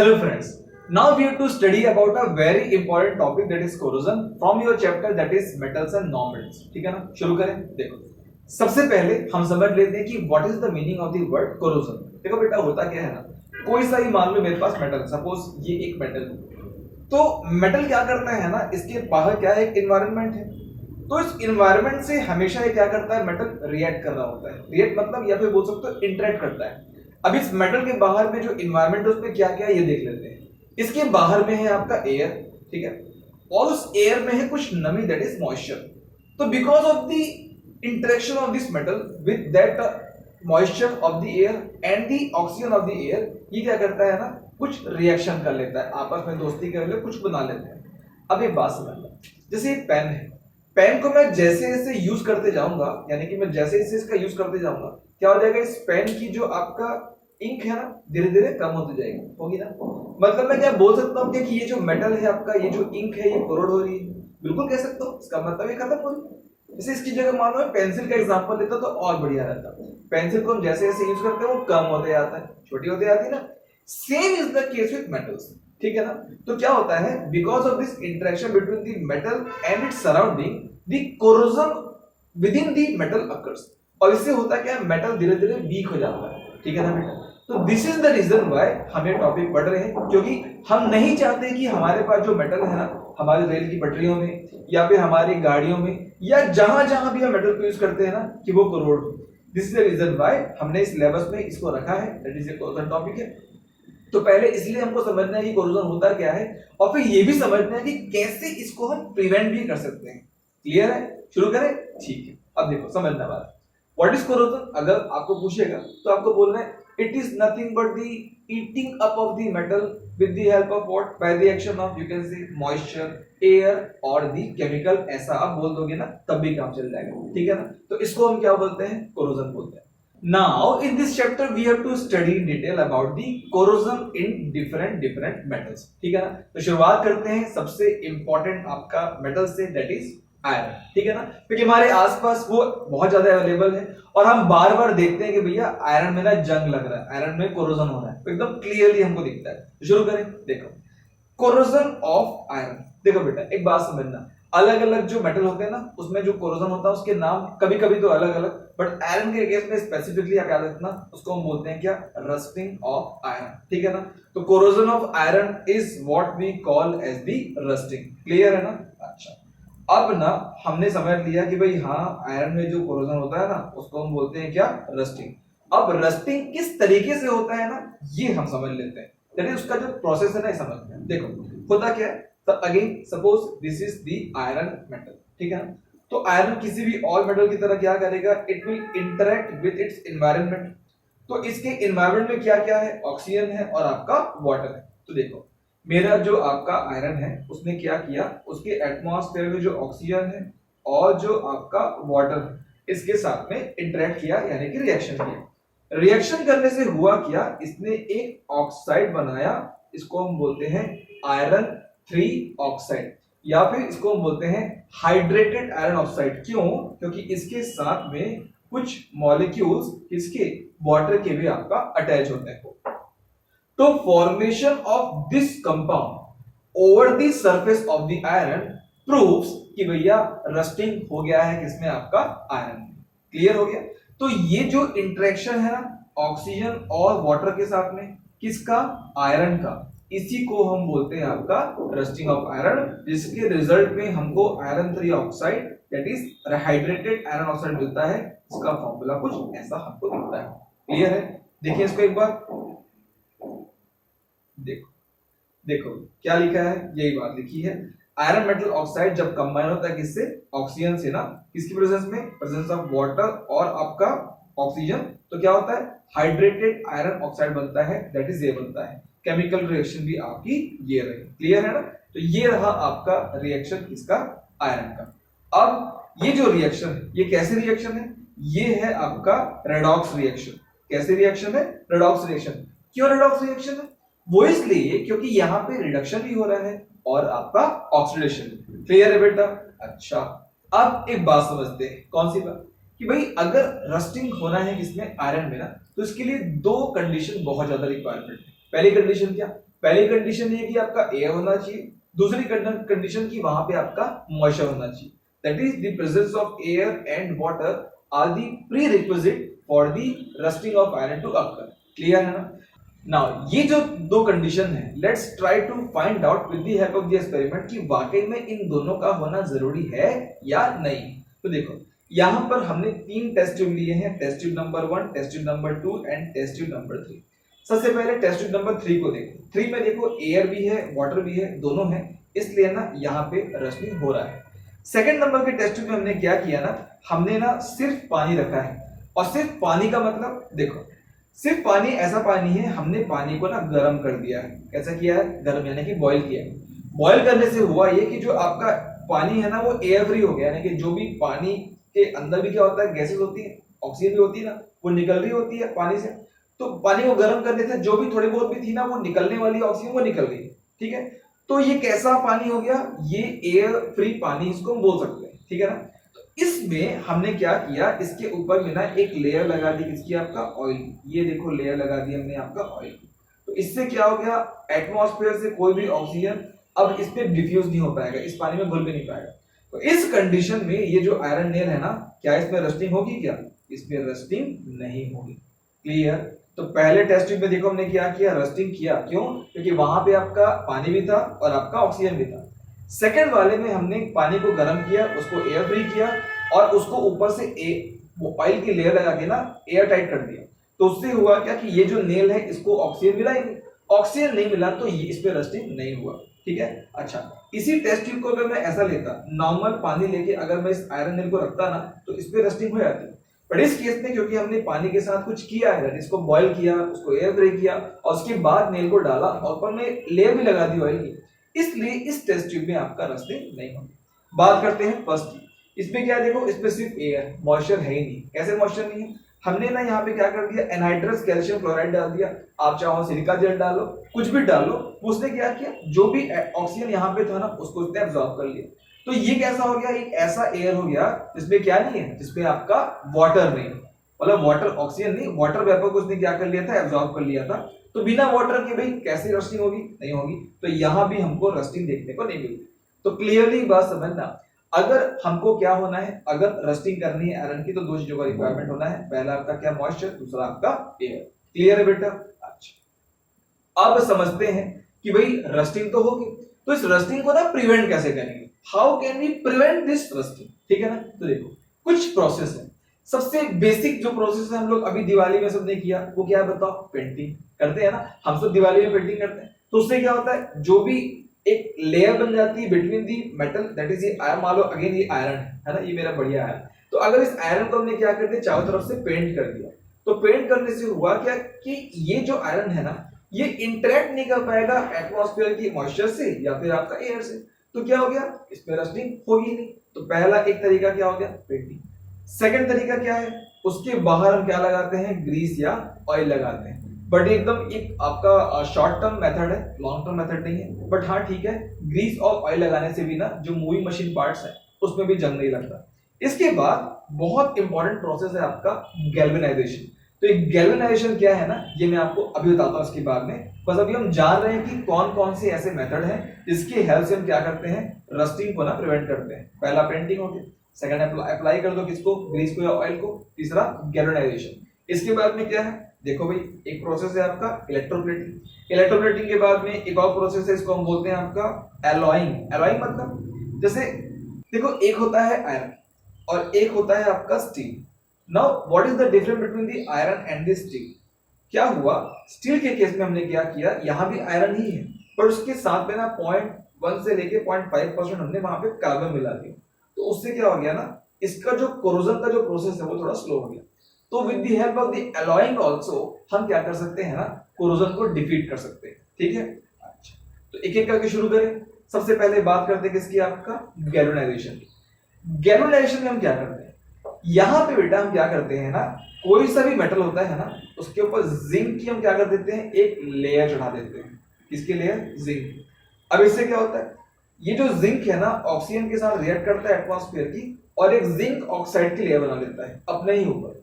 Hello friends, now we have to study about a very important topic that is corrosion from your chapter that is metals and non-metals. ठीक है ना, शुरू करें। देखो सबसे पहले हम समझ लेते हैं कि what is the meaning of the word corrosion। देखो बेटा होता क्या है ना, कोई सा ही मान लो मेरे पास मेटल, सपोज ये एक मेटल है, तो मेटल क्या करता है ना, इसके बाहर क्या है, एक इन्वायरमेंट है, तो इस इन्वायरमेंट से हमेशा ये क्या करता है, मेटल रिएक्ट कर रहा होता है। रिएक्ट मतलब या फिर बोल सकते हो इंटरेक्ट करता है। अब इस मेटल के बाहर में जो इन्वायरमेंट है उसमें क्या क्या है ये देख लेते हैं। इसके बाहर में है आपका एयर, ठीक है, और उस एयर में है कुछ नमी, दैट इज मॉइस्चर। तो because of the interaction of this metal with that moisture of the air and the oxygen of the air, ये क्या करता है ना, कुछ रिएक्शन कर लेता है, आपस में दोस्ती कर ले, कुछ बना लेते हैं। अब एक बात समझ लो, जैसे एक पेन है, पेन को मैं जैसे जैसे यूज करते जाऊंगा, यानी कि मैं जैसे जैसे इसका यूज करते जाऊंगा, क्या हो जाएगा, इस पेन की जो आपका इंक है ना धीरे धीरे कम होती जाएगी, होगी ना। मतलब मैं क्या बोल सकता हूँ कि ये जो मेटल है आपका, ये जो इंक है ये कोरोड हो रही है, बिल्कुल कह सकता हूँ। इसका मतलब ये खत्म हो रही है। जैसे इसकी जगह मान लो पेंसिल का एग्जांपल लेता तो और बढ़िया रहता। पेंसिल को हम जैसे जैसे यूज करते हैं वो कम होते जाता है, छोटी होती जाती है ना। Same is the case with metals, ठीक है ना। तो क्या होता है, because of this interaction between the metal and its surrounding, the corrosion with in the metal occurs. और इससे होता क्या है, मेटल धीरे धीरे वीक हो जाता है, ठीक है ना बेटा। तो this is the reason why हम ये टॉपिक पढ़ रहे हैं, क्योंकि हम नहीं चाहते कि हमारे पास जो मेटल है ना, हमारे रेल की पटरियों में या फिर हमारी गाड़ियों में या जहां जहां भी हम मेटल को यूज करते हैं ना, कि वो कोरोड हो। This is the reason why हमने इस सिलेबस में इसको रखा है, that is a corrosion topic है। तो पहले इसलिए हमको समझना है कि कोरोजन होता क्या है, और फिर ये भी समझना है कि कैसे इसको हम प्रिवेंट भी कर सकते हैं। क्लियर है, शुरू करें, ठीक है। अब देखो समझना बात, व्हाट इज कोरोजन। अगर आपको पूछेगा तो आपको बोलना है it is nothing but the eating up of the metal with the help of what, by the action of you can say moisture, air और द केमिकल। ऐसा आप बोल दोगे ना तब भी काम चल जाएगा, ठीक है ना। तो इसको हम क्या बोलते हैं, कोरोजन बोलते हैं। Now in this chapter we have to study in detail about the corrosion in different metals, ठीक है ना। तो शुरुआत करते हैं सबसे इंपॉर्टेंट आपका मेटल से, दैट इज आयरन, ठीक है ना। क्योंकि हमारे आसपास वो बहुत ज्यादा अवेलेबल है और हम बार बार देखते हैं कि भैया आयरन में ना जंग लग रहा है, आयरन में कोरोजन हो रहा है, तो एकदम क्लियरली हमको दिखता है। तो शुरू करें, देखो कोरोजन ऑफ आयरन। देखो बेटा एक बात समझना, अलग अलग जो मेटल होते हैं ना उसमें जो कोरोजन होता है उसके नाम कभी कभी तो अलग अलग, बट आयरन के केस में स्पेसिफिकली आप याद रखना, उसको हम बोलते हैं क्या, रस्टिंग ऑफ आयरन, ठीक है ना। तो corrosion of iron is what we call as the rusting. Clear है ना। अच्छा, अब ना हमने समझ लिया कि भाई हाँ आयरन में जो कोरोजन होता है ना उसको हम बोलते हैं क्या, रस्टिंग। अब रस्टिंग किस तरीके से होता है ना ये हम समझ लेते हैं, यानी उसका जो प्रोसेस है ना समझते हैं। देखो होता क्या है, तो again suppose this is the iron metal, ठीक है ना। तो आयरन किसी भी और मेटल की तरह क्या करेगा, it will interact with its environment. तो इसके एनवायरनमेंट में क्या क्या है, ऑक्सीजन है और आपका वाटर है। तो देखो मेरा जो आपका आयरन है उसने क्या किया, उसके एटमॉस्फेयर में जो ऑक्सीजन है और जो आपका वाटर है इसके साथ में इंटरेक्ट किया, यानी कि रिएक्शन किया। रिएक्शन करने से हुआ क्या, इसने एक ऑक्साइड बनाया, इसको हम बोलते हैं आयरन 3 ऑक्साइड, या फिर इसको हम बोलते हैं हाइड्रेटेड आयरन ऑक्साइड। क्यों, क्योंकि इसके साथ में कुछ मॉलिक्यूल्स इसके वाटर के भी आपका अटैच होते हैं। तो formation of this compound over the surface of the iron proves कि भैया रस्टिंग हो गया है किसमें, आपका आयरन में। क्लियर हो गया। तो ये जो इंटरेक्शन है ना ऑक्सीजन और वाटर के साथ में, किसका, आयरन का, इसी को हम बोलते हैं आपका रस्टिंग ऑफ आयरन, जिसके रिजल्ट में हमको iron 3 oxide that is hydrated iron oxide मिलता है। इसका फॉर्मूला कुछ ऐसा हमको दिखता है। क्लियर है, देखिए इसको एक बार, देखो देखो क्या लिखा है, यही बात लिखी है। आयरन मेटल ऑक्साइड जब कंबाइन होता है किससे, ऑक्सीजन से ना, किसकी प्रेजेंस में, प्रेजेंस ऑफ वाटर और आपका ऑक्सीजन, तो क्या होता है, हाइड्रेटेड आयरन ऑक्साइड बनता है, दैट इज ये बनता है। केमिकल रिएक्शन भी आपकी ये रही। क्लियर है ना। तो ये रहा आपका रिएक्शन किसका, आयरन का। अब ये जो रिएक्शन है ये कैसे रिएक्शन है, ये है आपका रेडॉक्स रिएक्शन। कैसे रिएक्शन है, रेडॉक्स रिएक्शन। क्यों रेडॉक्स रिएक्शन है, वो इसलिए क्योंकि यहाँ पे रिडक्शन भी हो रहा है और आपका ऑक्सीडेशन। क्लियर है बेटा। अच्छा, अब एक बात समझते हैं, कौन सी बात, कि भाई अगर रस्टिंग होना है किसमें, आयरन में ना, तो इसके लिए दो कंडीशन बहुत ज्यादा रिक्वायरमेंट है। पहली कंडीशन क्या, पहली कंडीशन ये कि आपका एयर होना चाहिए, दूसरी कंडीशन की वहां पे आपका मॉइस्चर होना चाहिए, that is the presence of air and water are the prerequisite for the rusting of iron to occur. Clear है ना? नाउ ये जो दो कंडीशन है, let's try to find out with the help of the experiment कि वाकई में इन दोनों का होना जरूरी है या नहीं। तो देखो यहां पर हमने तीन टेस्ट ट्यूब लिए हैं, test tube number 1, test tube number 2 and test tube number 3। सबसे पहले टेस्ट ट्यूब नंबर 3 को देखो। 3 में देखो एयर भी है, वाटर भी है, दोनों है, इसलिए ना यहाँ पे रस्टिंग हो रहा है। सेकंड नंबर के टेस्ट ट्यूब में हमने क्या किया ना, हमने ना सिर्फ पानी रखा है, और सिर्फ पानी का मतलब देखो सिर्फ पानी, ऐसा पानी है, हमने पानी को ना गर्म कर दिया है। कैसा किया है? गर्म, यानी कि बॉईल किया है। बॉईल करने से हुआ ये कि जो आपका पानी है ना वो एयर फ्री हो गया, यानी कि जो भी पानी के अंदर भी क्या होता है, गैसेस होती है, ऑक्सीजन भी होती है ना, वो निकल रही होती है पानी से। तो पानी को गर्म करने से जो भी थोड़ी बहुत भी थी ना वो निकलने वाली ऑक्सीजन वो निकल गई। ठीक है, तो ये कैसा पानी हो गया? ये एयर फ्री पानी इसको हम बोल सकते हैं। ठीक है ना? इसमें हमने क्या किया, इसके ऊपर में ना एक लेयर लगा दी, किसकी? आपका ऑयल। ये देखो लेयर लगा दी हमने आपका ऑयल। तो इससे क्या हो गया, एटमॉस्फेयर से कोई भी ऑक्सीजन अब इस पे डिफ्यूज नहीं हो पाएगा, इस पानी में घुल भी नहीं पाएगा। तो इस कंडीशन में ये जो आयरन नेल है ना, क्या इसमें रस्टिंग होगी? क्या इसमें रस्टिंग नहीं होगी। क्लियर? तो पहले टेस्ट ट्यूब में देखो हमने क्या किया, रस्टिंग किया। क्यों? क्योंकि वहां पे आपका पानी भी था और आपका ऑक्सीजन भी था। सेकंड वाले में हमने पानी को गर्म किया, उसको एयर फ्री किया, और उसको ऊपर से ऑयल की लेयर लगा के ना एयर टाइट कर दिया। तो उससे हुआ क्या कि ये जो नेल है इसको ऑक्सीजन मिला ही नहीं, ऑक्सीजन नहीं मिला तो ये इस पे रस्टिंग नहीं हुआ। ठीक है? अच्छा, इसी टेस्ट ट्यूब को अगर मैं ऐसा लेता, नॉर्मल पानी लेके अगर मैं इस आयरन नेल को रखता ना, तो इस पे रस्टिंग हो जाती। बट इस केस में क्योंकि हमने पानी के साथ कुछ किया है, इसको बॉईल किया, उसको एयर फ्री किया, और उसके बाद नेल को डाला और ऊपर में लेयर भी लगा दी ऑयल की, इसलिए इस टेस्ट ट्यूब में आपका रस्टिंग नहीं होगी। बात करते हैं फर्स्ट की। इसमें क्या देखो, इसमें सिर्फ एयर, मॉइस्चर है ही नहीं। कैसे मॉइस्चर नहीं है? हमने ना यहाँ पे क्या कर दिया, एनहाइड्रस कैल्शियम क्लोराइड डाल दिया। आप चाहो सिलिका जेल डालो, कुछ भी डालो। उसने क्या किया, जो भी ऑक्सीजन यहाँ पे था ना उसको इसने एब्जॉर्ब कर लिया। तो ये कैसा हो गया, एक ऐसा एयर हो गया जिसमें क्या नहीं है, जिसमें आपका वाटर नहीं, मतलब वाटर, ऑक्सीजन नहीं, वाटर वेपर को उसने क्या कर लिया था, एब्जॉर्ब कर लिया था। तो बिना वाटर के भाई कैसे रस्टिंग होगी? नहीं होगी। तो यहां भी हमको रस्टिंग देखने को नहीं मिलती। तो क्लियरली बात समझना, अगर हमको क्या होना है, अगर रस्टिंग करनी है आयरन की, तो दो चीजों का रिक्वायरमेंट होना है। पहला आपका क्या, मॉइस्चर, दूसरा आपका एयर। क्लियर है बेटा? अच्छा, अब समझते हैं कि भाई रस्टिंग तो होगी, तो इस रस्टिंग को ना प्रिवेंट कैसे करेंगे, how can we prevent this rusting? ठीक है ना? तो देखो कुछ प्रोसेस है। सबसे बेसिक जो प्रोसेस है हम लोग अभी दिवाली में सबने किया, वो क्या है बताओ? पेंटिंग करते हैं ना, हम सब दिवाली में पेंटिंग करते हैं। तो उससे क्या होता है, जो भी एक लेयर बन जाती है between the metal, that is ये आयरन। मान लो अगेन ये आयरन है ना, ये मेरा बढ़िया है। तो अगर इस आयरन को हमने क्या कर दिया, चारों तरफ से पेंट कर दिया, तो पेंट करने से हुआ क्या कि ये जो आयरन है ना, ये इंटरेक्ट नहीं कर पाएगा एटमॉस्फेयर की मॉइस्चर से या फिर आपका एयर से। तो क्या हो गया, इसमें रस्टिंग होगी नहीं। तो पहला एक तरीका क्या हो गया, पेंटिंग। सेकंड तरीका क्या है, उसके बाहर हम क्या लगाते हैं, ग्रीस या ऑयल लगाते हैं। बट एकदम एक आपका शॉर्ट टर्म मेथड है, लॉन्ग टर्म मेथड नहीं है। बट हाँ ठीक है, ग्रीस और ऑयल लगाने से भी ना जो मूविंग मशीन पार्ट्स है उसमें भी जंग नहीं लगता। इसके बाद बहुत इंपॉर्टेंट प्रोसेस है आपका गैल्वेनाइजेशन। तो एक गैल्वेनाइजेशन क्या है ना, ये मैं आपको अभी बताता हूँ इसके बाद में। बस अभी हम जान रहे हैं कि कौन कौन से ऐसे मेथड हैं जिसकी हेल्प से हम क्या करते हैं, रस्टिंग को ना प्रिवेंट करते हैं। पहला पेंटिंग हो गया, सेकंड अप्लाई कर दो किसको, ग्रीस को या ऑयल को, तीसरा गैल्वेनाइजेशन। इसके बाद में क्या है, देखो भाई एक प्रोसेस है आपका इलेक्ट्रोप्लेटिंग। इलेक्ट्रोप्लेटिंग के बाद में एक और प्रोसेस है, इसको हम बोलते हैं आपका एलॉइंग। एलॉइंग मतलब जैसे देखो, एक होता है आयरन और एक होता है आपका steel. Now what is the difference between the iron and the steel? क्या हुआ, स्टील के केस में हमने क्या किया, यहां भी आयरन ही है, पर उसके साथ में ना 0.1 से लेके 0.5% हमने वहां पे कार्बन मिला दिया। तो उससे क्या हो गया ना, इसका जो कोरोजन का जो प्रोसेस है वो थोड़ा स्लो हो गया। तो with the help of the alloying also हम क्या कर सकते हैं ना, कोरोजन को डिफीट कर सकते हैं। ठीक है? अच्छा, तो एक एक करके शुरू करें। सबसे पहले बात करते हैं किसकी, आपका गैल्वेनाइजेशन की। गैल्वेनाइजेशन में हम क्या करते हैं, यहां पे बेटा हम क्या करते हैं ना, कोई सा भी मेटल होता है ना, उसके ऊपर जिंक की हम क्या कर देते हैं, एक लेयर चढ़ा देते हैं। किसकी लेयर, जिंक। अब इससे क्या होता है, ये जो जिंक है ना ऑक्सीजन के साथ रिएक्ट करता है एटमॉस्फेयर की, और एक जिंक ऑक्साइड की लेयर बना लेता है अपने ही ऊपर।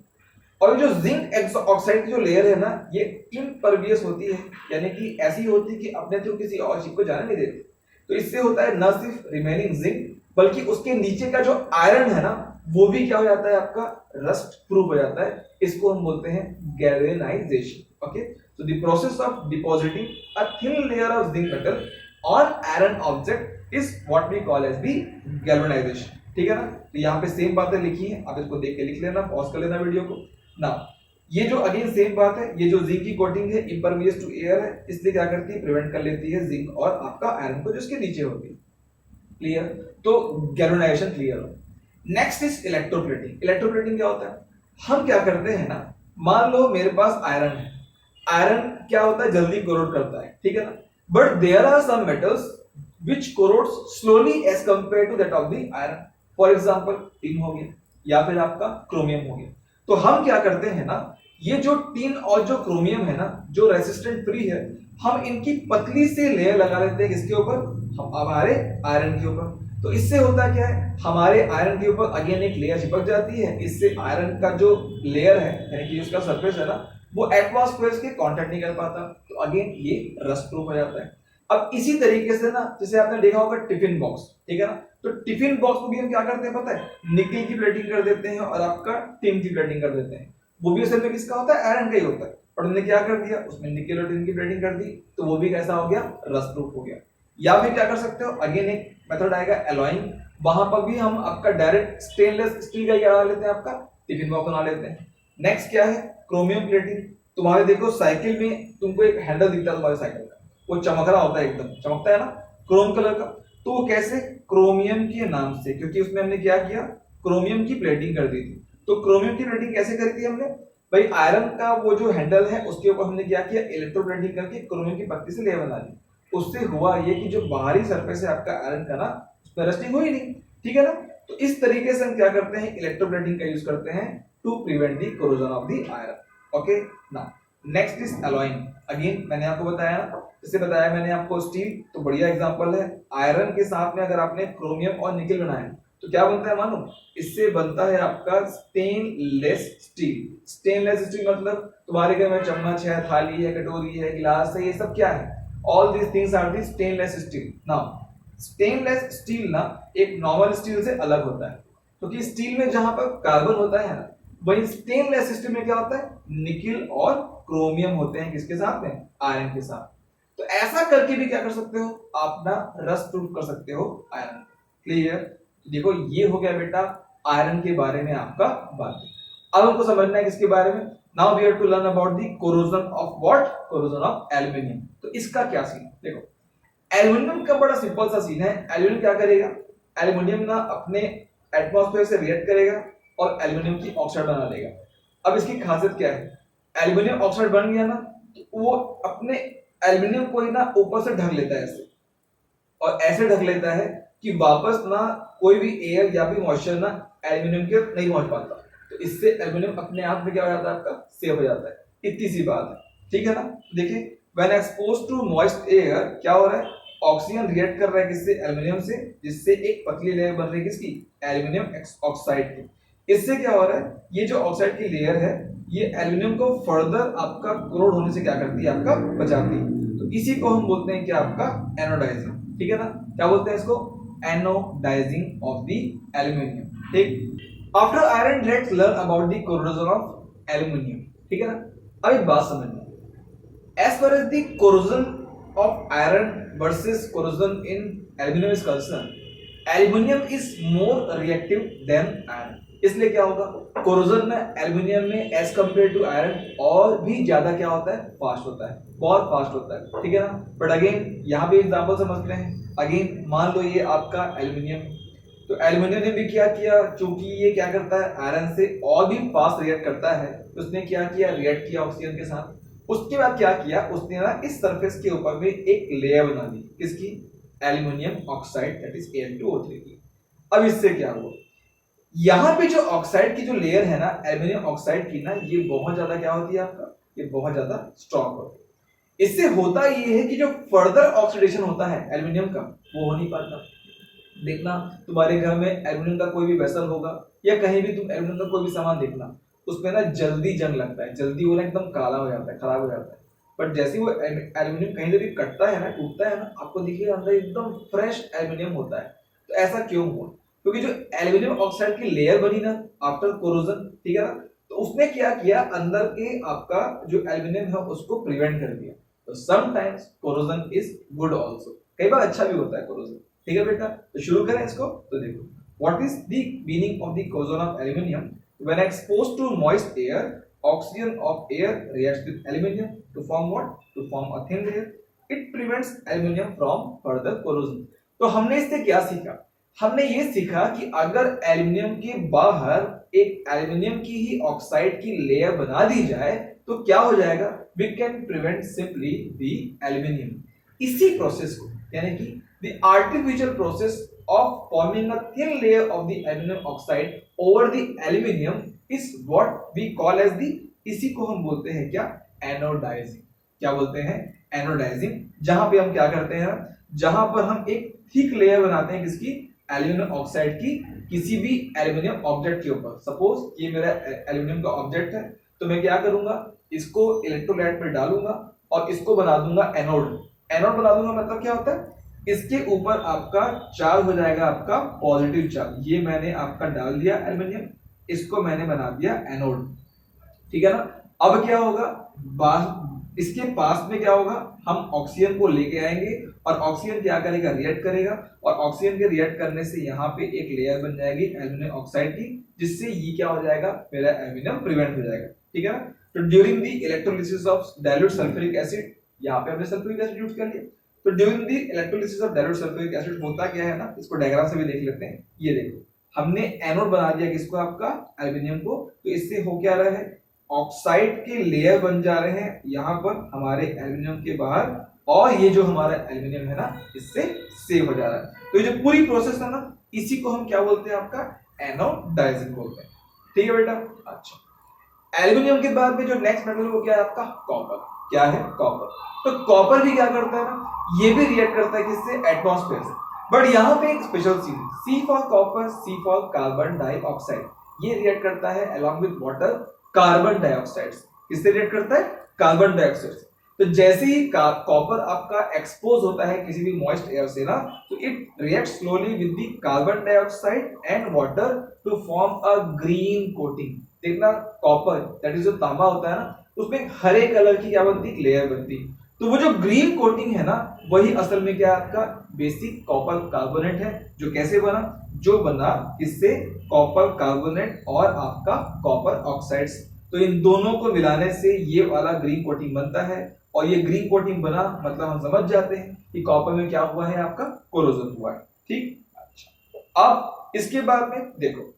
और जो जिंक ऑक्साइड की जो लेयर है ना, ये इम्परवियस होती है, यानी कि ऐसी होती है कि अपने थ्रू किसी और चीज को जाने नहीं देती। तो इससे होता है न सिर्फ रिमेनिंग जिंक, बल्कि उसके नीचे का जो आयरन है ना, वो भी क्या हो जाता है आपका, रस्ट प्रूफ हो जाता है। इसको हम बोलते हैं galvanisation. Okay, so the process of depositing a thin layer of zinc metal on iron object is what we call as the galvanization। ठीक है ना, तो यहाँ पे सेम बातें लिखी हैं, आप इसको देख के लिख लेना, पॉज कर लेना वीडियो को ना। ये जो अगेन सेम बात है, ये जो जिंक की कोटिंग है इम्परवियस टू एयर है, इसलिए क्या करती है, प्रिवेंट कर लेती है जिंक और आपका आयरन को जो इसके नीचे होती है। क्लियर, तो गैल्वेनाइजेशन क्लियर हो। Next is electroplating. इलेक्ट्रोप्लेटिंग क्या होता है, हम क्या करते हैं ना, मान लो मेरे पास आयरन है, आयरन क्या होता है, जल्दी कोरोड करता है, ठीक है ना, but there are some metals which corrodes slowly as compare to that of the iron. For example tin हो गया या फिर आपका क्रोमियम हो गया। तो हम क्या करते हैं ना, ये जो टिन और जो क्रोमियम है ना, जो रेसिस्टेंट फ्री है, हम इनकी पतली से लेयर लगा लेते हैं किसके ऊपर, हमारे आयरन के ऊपर। तो इससे होता क्या है, हमारे आयरन के ऊपर अगेन एक लेयर चिपक जाती है, इससे आयरन का जो लेयर है यानी कि उसका सरफेस है ना, वो एटमॉस्फेयर के कांटेक्ट नहीं कर पाता, तो अगेन ये रस्ट प्रूफ हो जाता है। अब इसी तरीके से ना, जैसे आपने देखा होगा टिफिन बॉक्स, ठीक है ना, तो टिफिन बॉक्स में भी हम क्या करते हैं पता है, निकल की प्लेटिंग कर देते हैं और आपका टिन की प्लेटिंग कर देते हैं। वो भी असल में किसका होता है, आयरन का ही होता है, और हमने क्या कर दिया, उसमें निकल और टिन की प्लेटिंग कर दी, तो वो भी कैसा हो गया, रस्ट प्रूफ हो गया। या फिर क्या कर सकते हो, अगेन एक मेथड आएगा एलॉइंग, वहां पर भी हम आपका डायरेक्ट स्टेनलेस स्टील का क्या लेते हैं, आपका टिफिन बॉक्स बना लेते हैं। नेक्स्ट क्या है, क्रोमियम प्लेटिंग। तुम्हारे देखो साइकिल में तुमको एक हैंडल दिखता है तुम्हारे साइकिल का, वो चमक रहा होता है, एकदम चमकता है ना, क्रोम कलर का। तो वो कैसे, क्रोमियम के नाम से, क्योंकि उसमें हमने क्या किया, क्रोमियम की प्लेटिंग कर दी थी। तो क्रोमियम की प्लेटिंग कैसे करी थी हमने भाई, आयरन का वो जो हैंडल है उसके ऊपर हमने क्या किया, इलेक्ट्रोप्लेटिंग करके क्रोमियम की पत्ती से लेयर बना ली। उससे हुआ ये कि जो बाहरी सरफेस है आपका आयरन का ना, उस पर रस्टिंग हुई नहीं, ठीक है ना। तो इस तरीके से हम क्या करते हैं, इलेक्ट्रोप्लेटिंग का यूज करते हैं to prevent the corrosion of the iron. Okay ना, नेक्स्ट इज एलॉइंग। अगेन मैंने आपको बताया, जैसे बताया मैंने आपको स्टील, तो बढ़िया एग्जांपल है, आयरन के साथ में अगर आपने क्रोमियम और निकल बनाया तो क्या बनता है मानो, इससे बनता है आपका स्टेनलेस स्टील। स्टेनलेस स्टील मतलब तुम्हारे घर में चम्मच है, थाली है, कटोरी है, गिलास है, ये सब क्या है, all these things are the stainless steel. Now stainless steel ना एक नॉर्मल स्टील से अलग होता है, क्योंकि स्टील में जहां पर कार्बन होता है ना, वही स्टेनलेस स्टील में क्या होता है, निकल और क्रोमियम होते हैं, किसके साथ में, आयरन के साथ। तो ऐसा करके भी क्या कर सकते हो, आप ना रस्ट प्रूफ कर सकते हो आयरन। क्लियर, देखो ये हो गया बेटा आयरन के बारे में आपका बात। अब हमको समझना है किसके बारे में, now we have to learn about the corrosion of what, corrosion of aluminium. तो इसका क्या सीन है, देखो एल्यूमिनियम का बड़ा सिंपल सा सीन है। एल्यूमिनियम क्या करेगा, एल्यूमिनियम ना अपने एटमॉस्फेयर से रिएक्ट करेगा और एल्यूमिनियम की ऑक्साइड बना लेगा। अब इसकी खासियत क्या है, एल्यूमिनियम ऑक्साइड बन गया ना, तो वो अपने एल्यूमिनियम को ही ना ऊपर से ढक लेता है ऐसे, और ऐसे ढक लेता है कि वापस ना कोई भी एयर या भी मॉइस्चर ना एल्यूमिनियम के नहीं पहुंच पाता। तो इससे एल्यूमिनियम अपने आप में क्या हो जाता है, आपका सेव हो जाता है। इतनी सी बात है, ठीक है ना। देखिए when exposed to moist air क्या हो रहा है, ऑक्सीजन रिएक्ट कर रहा है किससे, एल्यूमिनियम से, जिससे एक पतली लेयर बन रही है किसकी, एल्यूमिनियम ऑक्साइड की। इससे क्या हो रहा है, ये जो ऑक्साइड की लेयर है ये एल्यूमिनियम को फर्दर आपका कोरोड होने से क्या करती है, आपका बचाती है। तो इसी को हम बोलते हैं क्या, आपका एनोडाइजिंग, ठीक है ना। क्या बोलते हैं इसको, एनोडाइजिंग ऑफ द एल्यूमिनियम। ठीक, after iron let's learn about the corrosion of aluminium, ठीक है ना। अब एक बात समझना, as far as the corrosion of iron versus corrosion in aluminum is concerned, aluminum is more reactive than iron। इसलिए क्या होगा, कोरोजन में एल्यूमिनियम में एज कंपेयर टू आयरन और भी ज्यादा क्या होता है, फास्ट होता है, बहुत फास्ट होता है, ठीक है ना। बट अगेन यहाँ पे एग्जांपल समझते हैं। अगेन मान लो ये आपका एल्यूमिनियम, तो एल्यूमिनियम ने भी क्या किया, क्योंकि ये क्या करता है आयरन से और भी फास्ट रिएक्ट करता है, उसने क्या किया, रिएक्ट किया ऑक्सीजन के साथ। उसके बाद क्या किया उसने ना, इस सरफेस के ऊपर में एक लेयर बना दी, किसकी, aluminium oxide, that is Al2O3 की। अब इससे क्या हुआ, यहाँ पे जो ऑक्साइड की जो लेयर है ना, एल्यूमिनियम ऑक्साइड की ना, ये बहुत ज्यादा क्या होती है आपका, ये बहुत ज्यादा स्ट्रॉन्ग होती है। इससे होता ये है कि जो फर्दर ऑक्सीडेशन होता है एल्यूमिनियम का, वो हो नहीं पाता। देखना तुम्हारे घर में एल्यूमिनियम का कोई भी वेसल होगा या कहीं भी तुम एल्यूमिनियम का कोई भी सामान देखना, उसमें ना जल्दी जंग लगता है, जल्दी वो ना एकदम काला हो जाता है, खराब हो जाता है। बट जैसे ही वो एल्यूमिनियम कहीं से भी कटता है ना, टूटता है ना, आपको देखिए अंदर एकदम फ्रेश एल्यूमिनियम होता है। तो ऐसा क्यों हुआ? क्योंकि जो एल्यूमिनियम ऑक्साइड की लेयर बनी ना आफ्टर कोरोजन, ठीक है ना, तो उसने क्या किया, अंदर के आपका जो एल्यूमिनियम है उसको प्रिवेंट कर दिया। तो sometimes corrosion is good also, कई बार अच्छा भी होता है कोरोजन। ठीक है बेटा, तो शुरू करें इसको। तो देखो, what is the meaning of the corrosion of aluminium? When exposed to moist air, oxygen of air reacts with aluminium to form what? To form a thin layer. It prevents aluminium from further corrosion. तो हमने इससे क्या सीखा? हमने ये सीखा कि अगर एल्यूमिनियम के बाहर एक एल्यूमिनियम की ही ऑक्साइड की लेयर बना दी जाए तो क्या हो जाएगा? We can prevent simply the aluminium. इसी प्रोसेस को, यानी कि the artificial process of forming a thin layer of the aluminum oxide over the aluminium is what we call as the, इसी को हम बोलते हैं क्या? एनोडाइजिंग। क्या बोलते हैं? एनोडाइजिंग। जहां पे हम क्या करते हैं, जहां पर हम एक थिक लेयर बनाते हैं किसकी? एल्यूमिनियम ऑक्साइड की, किसी भी एल्यूमिनियम ऑब्जेक्ट के ऊपर। सपोज ये मेरा एल्यूमिनियम का ऑब्जेक्ट है, तो मैं क्या करूंगा, इसको इलेक्ट्रोलाइट में डालूंगा और इसको बना दूंगा एनोड। एनोड बना दूंगा मतलब क्या होता है, इसके ऊपर आपका चार्ज हो जाएगा आपका पॉजिटिव चार्ज। ये मैंने आपका डाल दिया एल्यूमिनियम, इसको मैंने बना दिया एनोड। ठीक है ना। अब क्या होगा, इसके पास में क्या होगा, हम ऑक्सीजन को लेके आएंगे और ऑक्सीजन क्या करेगा, रिएक्ट करेगा, और ऑक्सीजन के रिएक्ट करने से यहाँ पे एक लेयर बन जाएगी एल्यूमिनियम ऑक्साइड की, जिससे ये क्या हो जाएगा, मेरा एल्यूमिनियम प्रिवेंट हो जाएगा। ठीक है ना। तो during the electrolysis of dilute sulphuric acid, यहाँ पे हमने सल्फ्यूरिक एसिड यूज कर लिया। तो during the electrolysis of dilute sulphuric acid होता क्या है ना, इसको डायग्राम से भी देख लेते हैं। ये देखो, हमने एनोड बना दिया किसको, आपका एल्यूमिनियम को। तो इससे हो क्या रहा है, ऑक्साइड के लेयर बन जा रहे हैं यहाँ पर हमारे एल्यूमिनियम के बाहर, और ये जो हमारा एल्यूमिनियम है ना, इससे सेव हो जा रहा है। तो ये जो पूरी प्रोसेस है ना, इसी को हम क्या बोलते हैं, आपका एनोडाइजिंग बोलते हैं। ठीक है बेटा। अच्छा, एल्यूमिनियम के बाद में जो नेक्स्ट मेटल वो क्या है, आपका कॉपर। क्या है, कॉपर। तो कॉपर भी क्या करता है ना, ये भी रिएक्ट करता है किससे, एटमॉस्फेयर से। बट यहाँ पे एक स्पेशल चीज, C for copper, C for carbon dioxide, ये रिएक्ट करता है along with water carbon dioxide. किससे रिएक्ट करता है, कार्बन डाइऑक्साइड से। तो जैसे ही कॉपर आपका एक्सपोज होता है किसी भी मॉइस्ट एयर से ना, तो it react slowly with the carbon dioxide and water to form a green coating. देखना, कॉपर दैट इज जो तांबा होता है ना, उसमें हरे कलर की क्या बनती, लेयर बनती। तो वो जो ग्रीन कोटिंग है ना, वही असल में क्या है, आपका बेसिक कॉपर कार्बोनेट है। जो कैसे बना, जो बना इससे कॉपर कार्बोनेट और आपका कॉपर ऑक्साइड्स। तो इन दोनों को मिलाने से ये वाला ग्रीन कोटिंग बनता है, और ये ग्रीन कोटिंग बना मतलब हम समझ जाते हैं कि कॉपर में क्या हुआ है, आपका कोरोजन हुआ है। ठीक। अच्छा, अब इसके बाद में देखो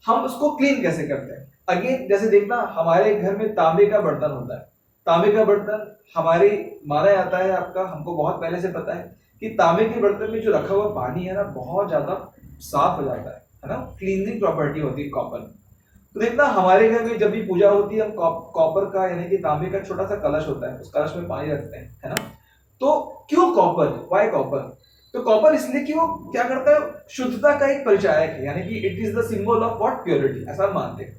हम उसको क्लीन कैसे करते हैं। अगेन जैसे देखना, हमारे घर में तांबे का बर्तन होता है। तांबे का बर्तन हमारे माना जाता है, आपका हमको बहुत पहले से पता है कि तांबे के बर्तन में जो रखा हुआ पानी है ना, बहुत ज्यादा साफ हो जाता है ना, क्लीनिंग प्रॉपर्टी होती है कॉपर। तो देखना, हमारे घर में जब भी पूजा होती है, हम कॉपर का यानी कि तांबे का छोटा सा कलश होता है, उस कलश में पानी रखते हैं, है ना। तो क्यों कॉपर, व्हाई कॉपर? तो कॉपर इसलिए कि वो क्या करता है, शुद्धता का एक परिचायक है, यानी कि it is the symbol of what, purity, ऐसा मानते हैं।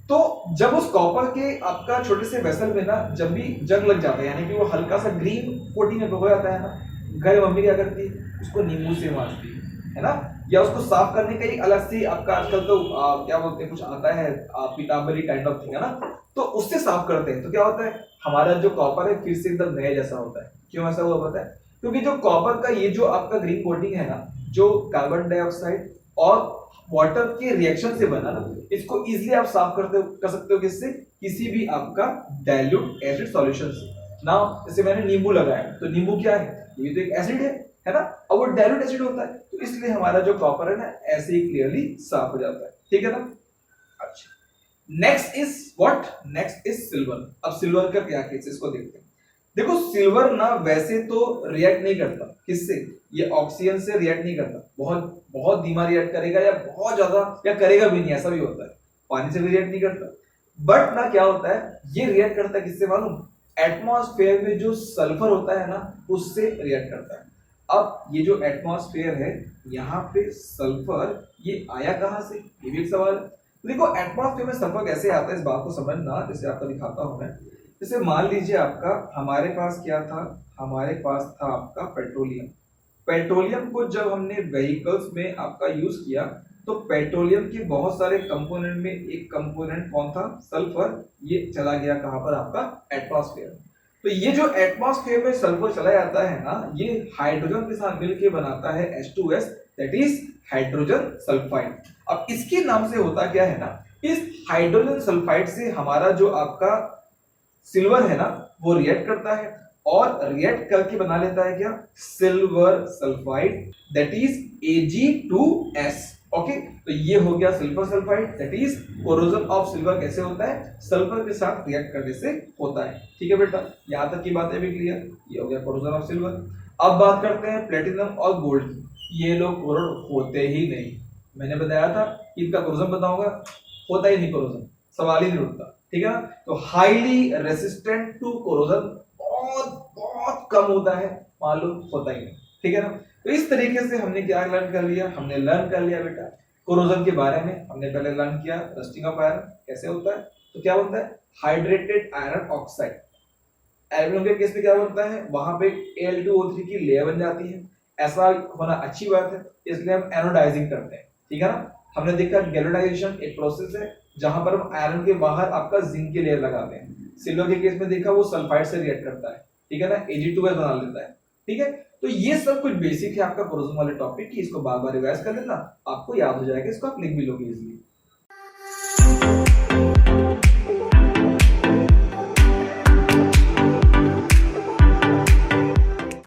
तो जब उस कॉपर के आपका छोटे से वेसल में ना जब भी जंग लग जाता है, यानी कि वो हल्का सा ग्रीन कोटिंग में हो जाता है ना, घर मम्मी क्या करती है, उसको नींबू से मारती है ना, या उसको साफ करने का एक अलग से आपका आजकल तो क्या बोलते हैं, कुछ आता है पीतांबरी काइंड ऑफ थिंग, है ना, तो उससे साफ करते हैं। तो क्या होता है, हमारा जो कॉपर है फिर से एकदम नया जैसा होता है। क्यों ऐसा हुआ पता है? क्योंकि जो कॉपर का ये जो आपका ग्रीन कोटिंग है ना, जो कार्बन डाइऑक्साइड और वाटर के रिएक्शन से बना ना, इसको इजीली आप साफ कर सकते हो किससे, किसी भी आपका डाइल्यूट एसिड सॉल्यूशन से ना। जैसे मैंने नींबू लगाया, तो नींबू क्या है, ये तो एक एसिड है ना, और वो डाइल्यूट एसिड होता है, तो इसलिए हमारा जो कॉपर है ना, ऐसे ही क्लियरली साफ हो जाता है। ठीक है ना। अच्छा, next is what, next is silver. अब सिल्वर का क्या केस, इसको देखते हैं। देखो, सिल्वर ना वैसे तो रिएक्ट नहीं करता किससे, ये ऑक्सीजन से रिएक्ट नहीं करता, बहुत बहुत धीमा रिएक्ट करेगा, या बहुत ज्यादा, या करेगा भी नहीं, ऐसा भी होता है। पानी से भी रिएक्ट नहीं करता। बट ना क्या होता है, ये रिएक्ट करता है किससे मालूम, एटमॉस्फेयर में जो सल्फर होता है ना, उससे रिएक्ट करता है। अब ये जो एटमॉस्फेयर है, यहाँ पे सल्फर ये आया कहां से, ये भी एक सवाल है। देखो एटमॉस्फेयर में सल्फर कैसे आता है इस बात को समझना, जैसे आपको दिखाता हूं मैं। जैसे मान लीजिए आपका हमारे पास क्या था, हमारे पास था आपका पेट्रोलियम। पेट्रोलियम को जब हमने व्हीकल्स में आपका यूज किया तो पेट्रोलियम के बहुत सारे कंपोनेंट में एक कंपोनेंट कौन था, सल्फर। ये चला गया कहां पर, आपका एटमॉस्फेयर। तो ये जो एटमॉस्फेयर में सल्फर चला जाता है ना, ये हाइड्रोजन के साथ मिलकर बनाता है H2S, that is hydrogen sulphide. अब इसके नाम से होता क्या है ना, इस हाइड्रोजन सल्फाइड से हमारा जो आपका सिल्वर है ना वो रिएक्ट करता है और रिएक्ट करके बना लेता है क्या, silver sulphide, that is Ag2S। Okay, तो ये हो गया silver sulphide, that is corrosion of silver. कैसे होता है, सल्फर के साथ रिएक्ट करने से होता है। ठीक है बेटा, यहां तक की बातें भी क्लियर। ये हो गया कोरोजन ऑफ सिल्वर। अब बात करते हैं प्लेटिनम और गोल्ड की। ये लोग कोरोड होते ही नहीं, मैंने बताया था इनका कोरोजन बताऊंगा, होता ही नहीं कोरोजन, सवाल ही नहीं उठता। ठीक है ना, तो हाईली रेसिस्टेंट टू कोरोजन, बहुत बहुत कम होता है, मालूम होता ही नहीं। ठीक है ना, तो इस तरीके से हमने क्या लर्न कर लिया, हमने लर्न कर लिया बेटा कोरोजन के बारे में। हमने पहले लर्न किया रस्टिंग ऑफ आयरन कैसे होता है, तो क्या होता है, हाइड्रेटेड आयरन ऑक्साइड। एल्यूमिनियम के केस में क्या होता है, वहां पे Al2O3 की लेयर बन जाती है। ऐसा होना अच्छी बात है, इसलिए हम एनोडाइजिंग करते हैं। ठीक है ना, हमने देखा गैल्वेनाइजेशन एक प्रोसेस है जहां पर हम आयरन के बाहर आपका जिंक की लेयर लगाते हैं। सिल्वर के केस में देखा वो सल्फाइड से रिएक्ट करता है। ठीक है ना, Ag2S बना लेता है। ठीक है, तो ये सब कुछ बेसिक है आपका कोरोजन वाले टॉपिक की, इसको बार बार रिवाइज कर लेना, आपको याद हो जाएगा, इसको आप लिख भी लोगे इजीली।